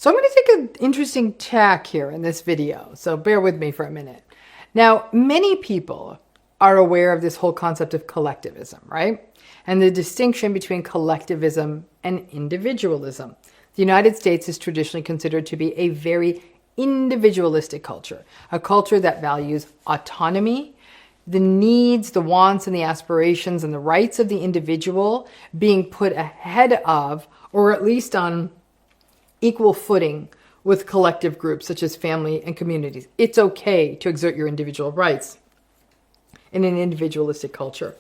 So I'm going to take an interesting tack here in this video, so bear with me for a minute. Now, many people are aware of this whole concept of collectivism, right? And the distinction between collectivism and individualism. The United States is traditionally considered to be a very individualistic culture, a culture that values autonomy, the needs, the wants, and the aspirations and the rights of the individual being put ahead of, or at least on equal footing with collective groups such as family and communities. It's okay to exert your individual rights in an individualistic culture.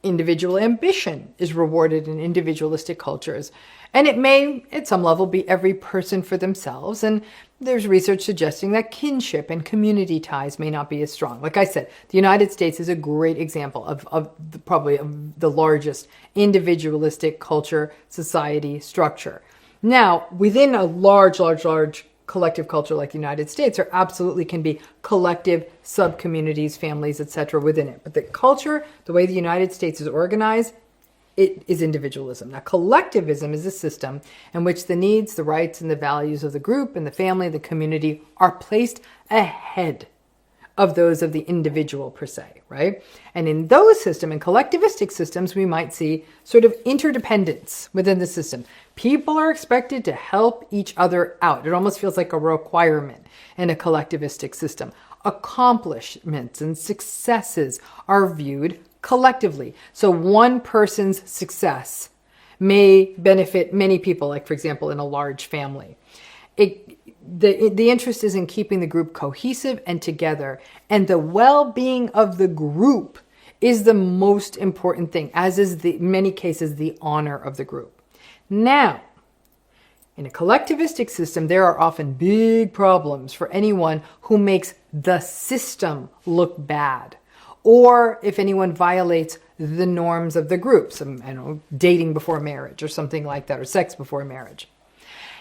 Individual ambition is rewarded in individualistic cultures, and it may, at some level, be every person for themselves. And there's research suggesting that kinship and community ties may not be as strong. Like I said, the United States is a great example of probably the largest individualistic culture, society, structure. Now, within a large collective culture like the United States, there absolutely can be collective sub-communities, families, etc. within it. But the culture, the way the United States is organized, it is individualism. Now, collectivism is a system in which the needs, the rights, and the values of the group and the family, the community are placed ahead of those of the individual per se, right? And in those systems, in collectivistic systems, we might see sort of interdependence within the system. People are expected to help each other out. It almost feels like a requirement in a collectivistic system. Accomplishments and successes are viewed collectively. So one person's success may benefit many people, like for example, in a large family. The interest is in keeping the group cohesive and together, and the well-being of the group is the most important thing, as is in many cases the honor of the group. Now, in a collectivistic system, there are often big problems for anyone who makes the system look bad, or if anyone violates the norms of the group, dating before marriage or something like that, or sex before marriage.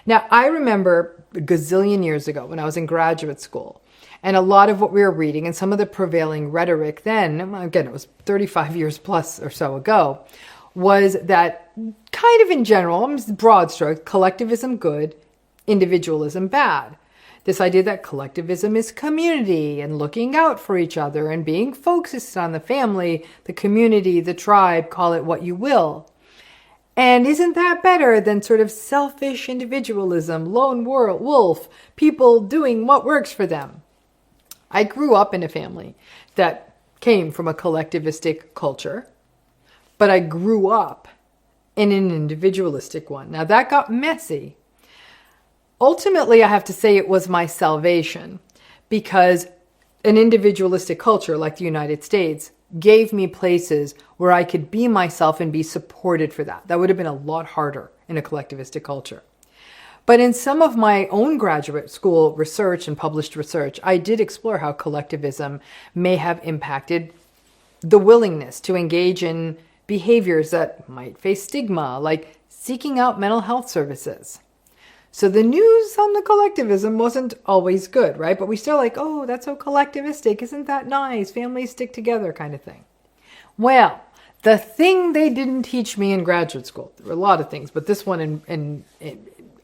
Now, I remember a gazillion years ago when I was in graduate school, and a lot of what we were reading and some of the prevailing rhetoric then, again, it was 35 years plus or so ago, was that kind of in general, broad strokes, collectivism good, individualism bad. This idea that collectivism is community and looking out for each other and being focused on the family, the community, the tribe, call it what you will. And isn't that better than sort of selfish individualism, lone wolf, people doing what works for them? I grew up in a family that came from a collectivistic culture, but I grew up in an individualistic one. Now that got messy. Ultimately, I have to say it was my salvation, because an individualistic culture like the United States gave me places where I could be myself and be supported for that. That would have been a lot harder in a collectivistic culture. But in some of my own graduate school research and published research, I did explore how collectivism may have impacted the willingness to engage in behaviors that might face stigma, like seeking out mental health services. So the news on the collectivism wasn't always good, right? But we still like, oh, that's so collectivistic. Isn't that nice? Families stick together kind of thing. Well, the thing they didn't teach me in graduate school, there were a lot of things, but this one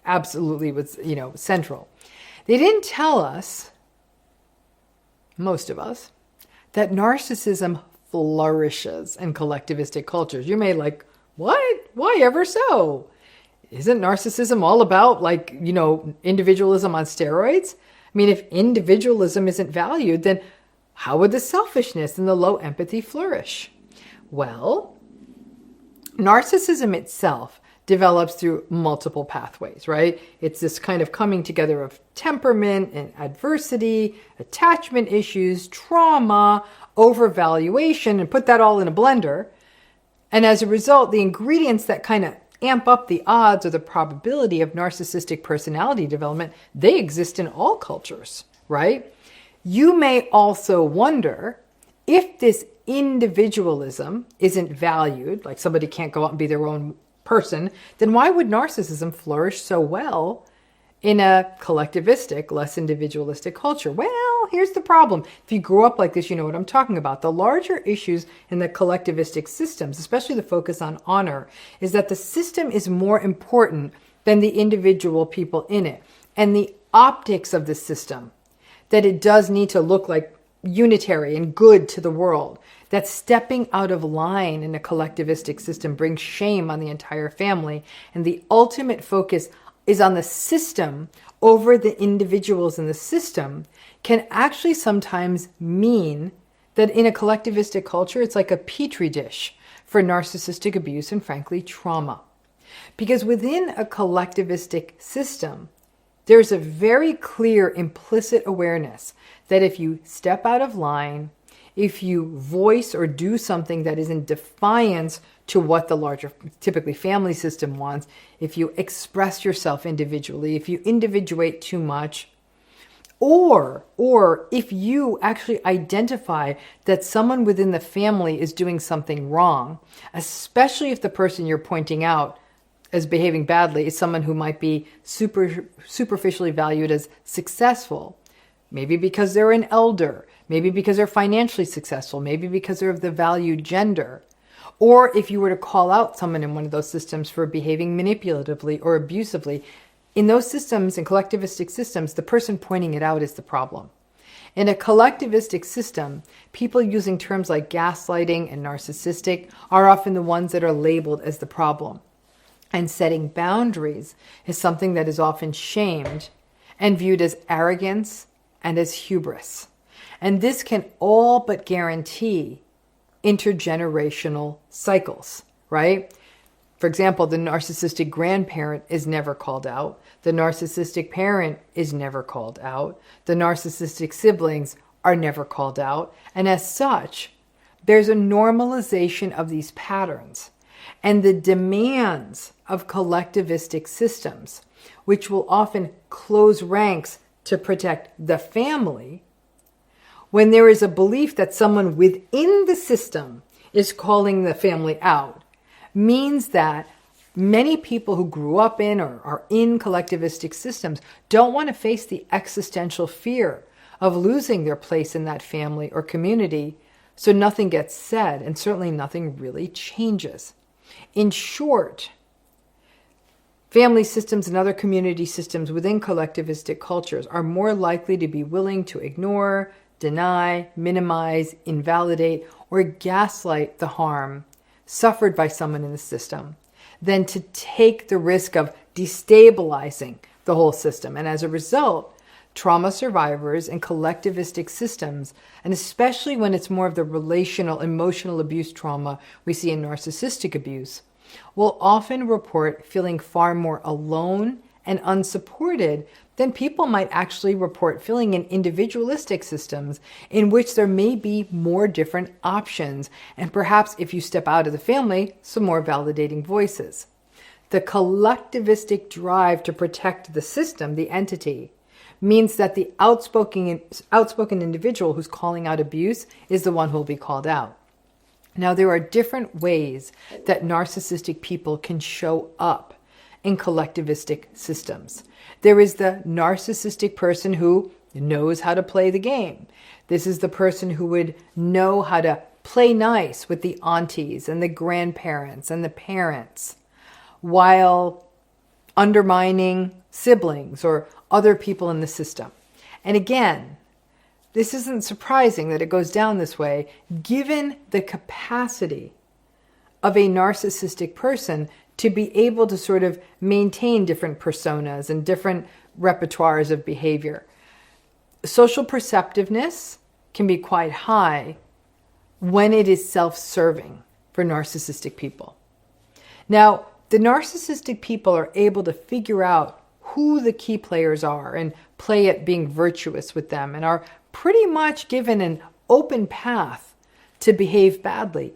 absolutely was, central. They didn't tell us, most of us, that narcissism flourishes in collectivistic cultures. You may like, what? Why ever so? Isn't narcissism all about individualism on steroids? I mean, if individualism isn't valued, then how would the selfishness and the low empathy flourish? Well, narcissism itself develops through multiple pathways, right? It's this kind of coming together of temperament and adversity, attachment issues, trauma, overvaluation, and put that all in a blender. And as a result, the ingredients that kind of amp up the odds or the probability of narcissistic personality development, they exist in all cultures, right? You may also wonder if this individualism isn't valued, like somebody can't go out and be their own person, then why would narcissism flourish so well in a collectivistic, less individualistic culture? Well, here's the problem. If you grew up like this, you know what I'm talking about. The larger issues in the collectivistic systems, especially the focus on honor, is that the system is more important than the individual people in it. And the optics of the system, that it does need to look like unitary and good to the world, that stepping out of line in a collectivistic system brings shame on the entire family, and the ultimate focus is on the system over the individuals in the system, can actually sometimes mean that in a collectivistic culture, it's like a petri dish for narcissistic abuse and, frankly, trauma. Because within a collectivistic system, there's a very clear implicit awareness that if you step out of line, if you voice or do something that is in defiance to what the larger, typically family system wants, if you express yourself individually, if you individuate too much, or if you actually identify that someone within the family is doing something wrong, especially if the person you're pointing out as behaving badly is someone who might be superficially valued as successful, maybe because they're an elder, maybe because they're financially successful, maybe because they're of the valued gender. Or if you were to call out someone in one of those systems for behaving manipulatively or abusively, in those systems, in collectivistic systems, the person pointing it out is the problem. In a collectivistic system, people using terms like gaslighting and narcissistic are often the ones that are labeled as the problem. And setting boundaries is something that is often shamed and viewed as arrogance and as hubris. And this can all but guarantee intergenerational cycles, right? For example, the narcissistic grandparent is never called out. The narcissistic parent is never called out. The narcissistic siblings are never called out. And as such, there's a normalization of these patterns and the demands of collectivistic systems, which will often close ranks to protect the family, when there is a belief that someone within the system is calling the family out, means that many people who grew up in or are in collectivistic systems don't want to face the existential fear of losing their place in that family or community, so nothing gets said and certainly nothing really changes. In short, family systems and other community systems within collectivistic cultures are more likely to be willing to ignore, deny, minimize, invalidate, or gaslight the harm suffered by someone in the system than to take the risk of destabilizing the whole system. And as a result, trauma survivors in collectivistic systems, and especially when it's more of the relational, emotional abuse trauma we see in narcissistic abuse, will often report feeling far more alone and unsupported than people might actually report feeling in individualistic systems in which there may be more different options, and perhaps if you step out of the family, some more validating voices. The collectivistic drive to protect the system, the entity, means that the outspoken individual who's calling out abuse is the one who will be called out. Now, there are different ways that narcissistic people can show up in collectivistic systems. There is the narcissistic person who knows how to play the game. This is the person who would know how to play nice with the aunties and the grandparents and the parents while undermining siblings or other people in the system. And again, this isn't surprising that it goes down this way, given the capacity of a narcissistic person to be able to sort of maintain different personas and different repertoires of behavior. Social perceptiveness can be quite high when it is self-serving for narcissistic people. Now, the narcissistic people are able to figure out who the key players are and play at being virtuous with them, and are pretty much given an open path to behave badly.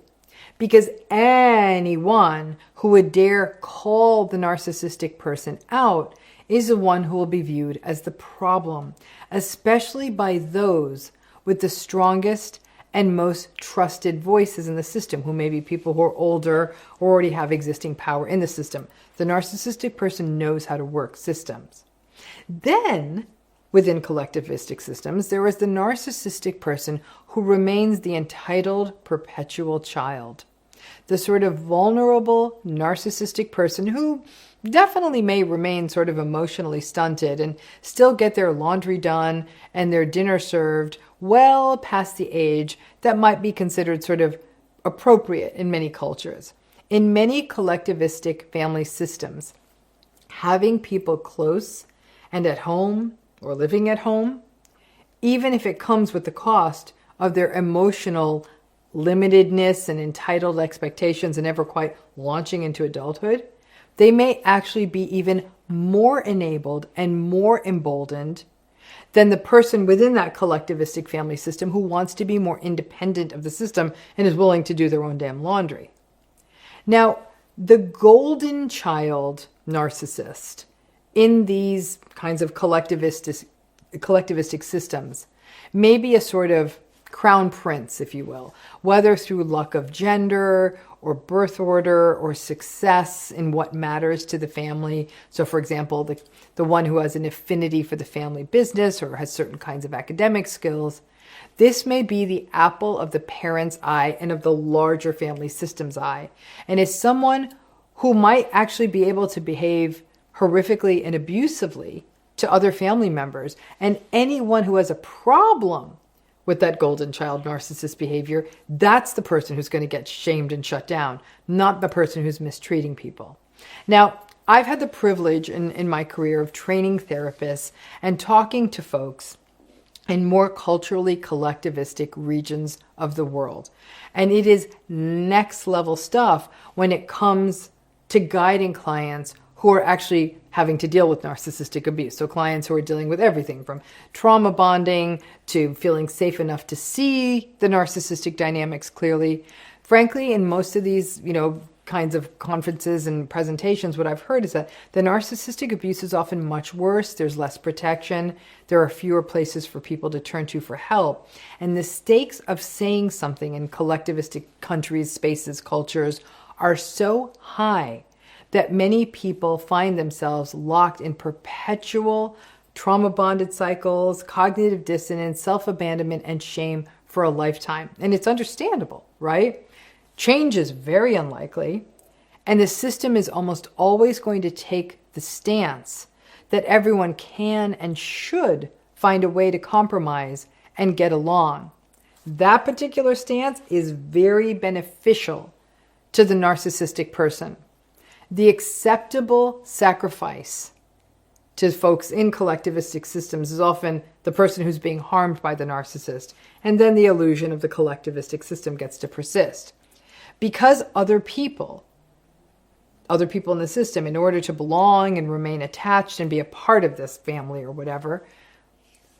Because anyone who would dare call the narcissistic person out is the one who will be viewed as the problem, especially by those with the strongest and most trusted voices in the system, who may be people who are older or already have existing power in the system. The narcissistic person knows how to work systems. Then, within collectivistic systems, there is the narcissistic person who remains the entitled perpetual child. The sort of vulnerable, narcissistic person who definitely may remain sort of emotionally stunted and still get their laundry done and their dinner served well past the age that might be considered sort of appropriate in many cultures. In many collectivistic family systems, having people close and at home or living at home, even if it comes with the cost of their emotional limitedness and entitled expectations and never quite launching into adulthood, they may actually be even more enabled and more emboldened than the person within that collectivistic family system who wants to be more independent of the system and is willing to do their own damn laundry. Now, the golden child narcissist in these kinds of collectivistic systems may be a sort of crown prince, if you will, whether through luck of gender or birth order or success in what matters to the family. So for example, the one who has an affinity for the family business or has certain kinds of academic skills. This may be the apple of the parent's eye and of the larger family system's eye, and is someone who might actually be able to behave horrifically and abusively to other family members. And anyone who has a problem with that golden child narcissist behavior, that's the person who's going to get shamed and shut down, not the person who's mistreating people. Now, I've had the privilege in my career of training therapists and talking to folks in more culturally collectivistic regions of the world. And it is next level stuff when it comes to guiding clients who are actually having to deal with narcissistic abuse. So clients who are dealing with everything from trauma bonding to feeling safe enough to see the narcissistic dynamics clearly. Frankly, in most of these, kinds of conferences and presentations, what I've heard is that the narcissistic abuse is often much worse. There's less protection. There are fewer places for people to turn to for help. And the stakes of saying something in collectivistic countries, spaces, cultures are so high that many people find themselves locked in perpetual trauma-bonded cycles, cognitive dissonance, self-abandonment, and shame for a lifetime. And it's understandable, right? Change is very unlikely, and the system is almost always going to take the stance that everyone can and should find a way to compromise and get along. That particular stance is very beneficial to the narcissistic person. The acceptable sacrifice to folks in collectivistic systems is often the person who's being harmed by the narcissist, and then the illusion of the collectivistic system gets to persist. Because other people in the system, in order to belong and remain attached and be a part of this family or whatever,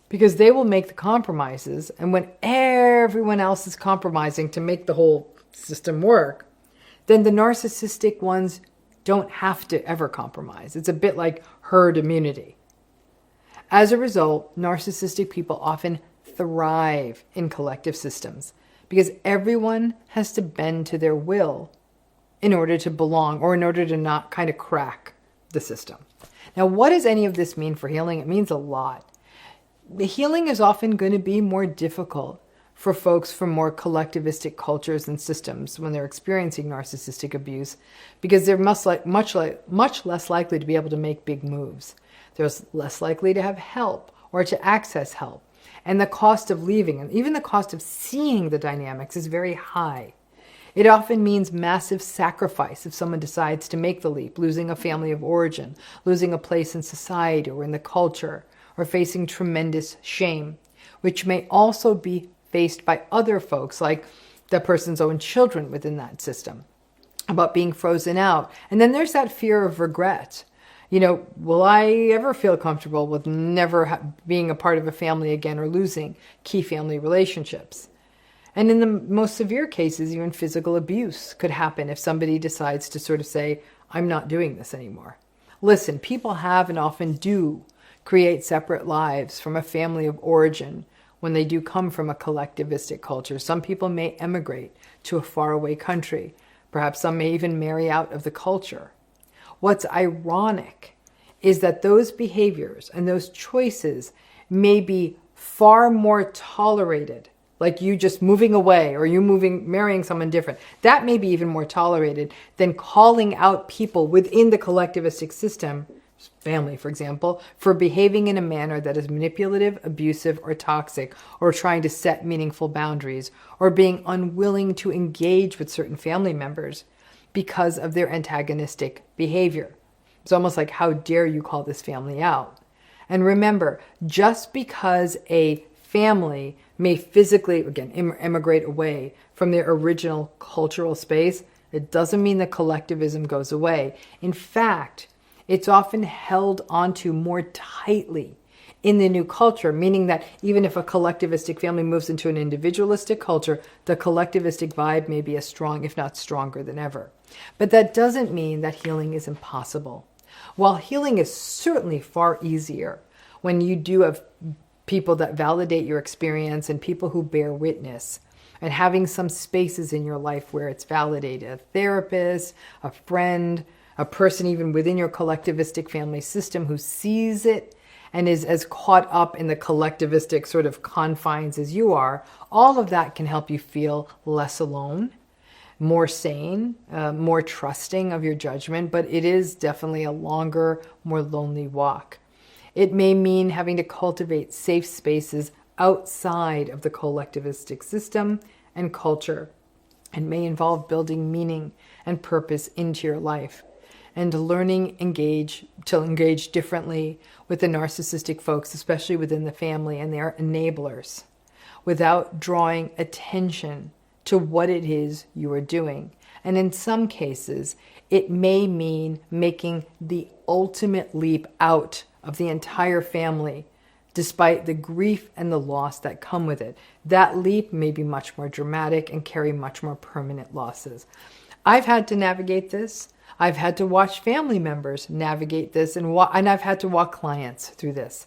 because they will make the compromises, and when everyone else is compromising to make the whole system work, then the narcissistic ones don't have to ever compromise. It's a bit like herd immunity. As a result, narcissistic people often thrive in collective systems because everyone has to bend to their will in order to belong or in order to not kind of crack the system. Now, what does any of this mean for healing? It means a lot. The healing is often going to be more difficult for folks from more collectivistic cultures and systems when they're experiencing narcissistic abuse, because they're much less likely to be able to make big moves. They're less likely to have help or to access help. And the cost of leaving and even the cost of seeing the dynamics is very high. It often means massive sacrifice if someone decides to make the leap, losing a family of origin, losing a place in society or in the culture, or facing tremendous shame, which may also be faced by other folks, like the person's own children within that system, about being frozen out. And then there's that fear of regret. Will I ever feel comfortable with never being a part of a family again or losing key family relationships? And in the most severe cases, even physical abuse could happen if somebody decides to sort of say, I'm not doing this anymore. Listen, people have and often do create separate lives from a family of origin when they do come from a collectivistic culture. Some people may emigrate to a faraway country. Perhaps some may even marry out of the culture. What's ironic is that those behaviors and those choices may be far more tolerated like you just moving away or you marrying someone different, that may be even more tolerated than calling out people within the collectivistic system, family, for example, for behaving in a manner that is manipulative, abusive, or toxic, or trying to set meaningful boundaries, or being unwilling to engage with certain family members because of their antagonistic behavior. It's almost like, how dare you call this family out? And remember, just because a family may physically, again, immigrate away from their original cultural space, it doesn't mean that collectivism goes away. In fact, it's often held onto more tightly in the new culture, meaning that even if a collectivistic family moves into an individualistic culture, the collectivistic vibe may be as strong, if not stronger than ever. But that doesn't mean that healing is impossible. While healing is certainly far easier when you do have people that validate your experience and people who bear witness, and having some spaces in your life where it's validated, a therapist, a friend, a person even within your collectivistic family system who sees it and is as caught up in the collectivistic sort of confines as you are, all of that can help you feel less alone, more sane, more trusting of your judgment, but it is definitely a longer, more lonely walk. It may mean having to cultivate safe spaces outside of the collectivistic system and culture, and may involve building meaning and purpose into your life, and learning to engage differently with the narcissistic folks, especially within the family and their enablers, without drawing attention to what it is you are doing. And in some cases, it may mean making the ultimate leap out of the entire family, despite the grief and the loss that come with it. That leap may be much more dramatic and carry much more permanent losses. I've had to navigate this. I've had to watch family members navigate this, and I've had to walk clients through this.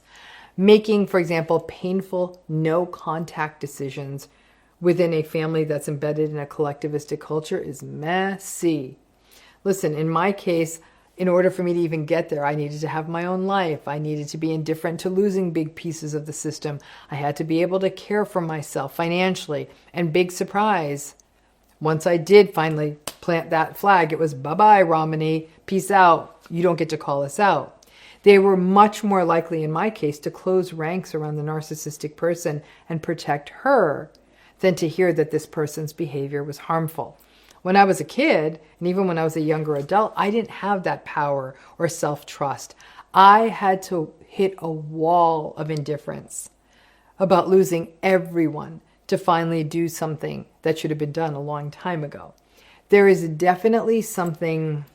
Making, for example, painful no-contact decisions within a family that's embedded in a collectivistic culture is messy. Listen, in my case, in order for me to even get there, I needed to have my own life. I needed to be indifferent to losing big pieces of the system. I had to be able to care for myself financially. And big surprise, once I did finally plant that flag, it was bye-bye, Ramani, peace out. You don't get to call us out. They were much more likely, in my case, to close ranks around the narcissistic person and protect her than to hear that this person's behavior was harmful. When I was a kid, and even when I was a younger adult, I didn't have that power or self-trust. I had to hit a wall of indifference about losing everyone to finally do something that should have been done a long time ago. There is definitely something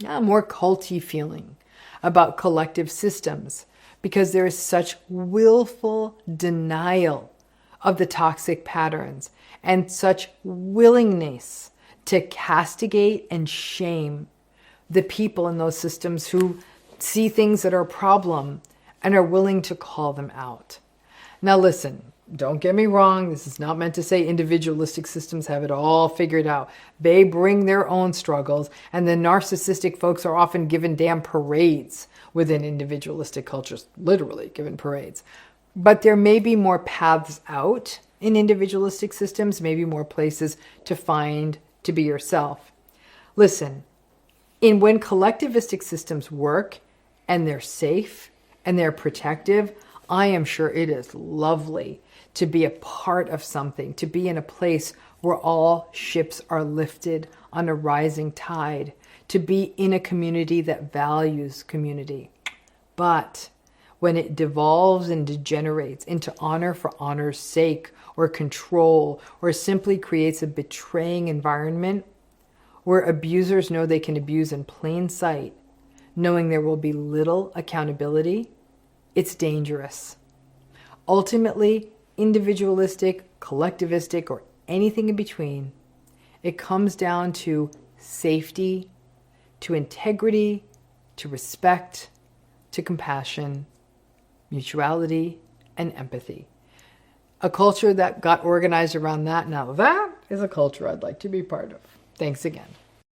more culty feeling about collective systems because there is such willful denial of the toxic patterns and such willingness to castigate and shame the people in those systems who see things that are a problem and are willing to call them out. Now listen, don't get me wrong. This is not meant to say individualistic systems have it all figured out. They bring their own struggles, and the narcissistic folks are often given damn parades within individualistic cultures, literally given parades. But there may be more paths out in individualistic systems, maybe more places to find to be yourself. Listen, when collectivistic systems work and they're safe and they're protective, I am sure it is lovely to be a part of something, to be in a place where all ships are lifted on a rising tide, to be in a community that values community. But when it devolves and degenerates into honor for honor's sake, or control, or simply creates a betraying environment where abusers know they can abuse in plain sight, knowing there will be little accountability, it's dangerous. Ultimately, individualistic, collectivistic, or anything in between, it comes down to safety, to integrity, to respect, to compassion, mutuality, and empathy. A culture that got organized around that, now that is a culture I'd like to be part of. Thanks again.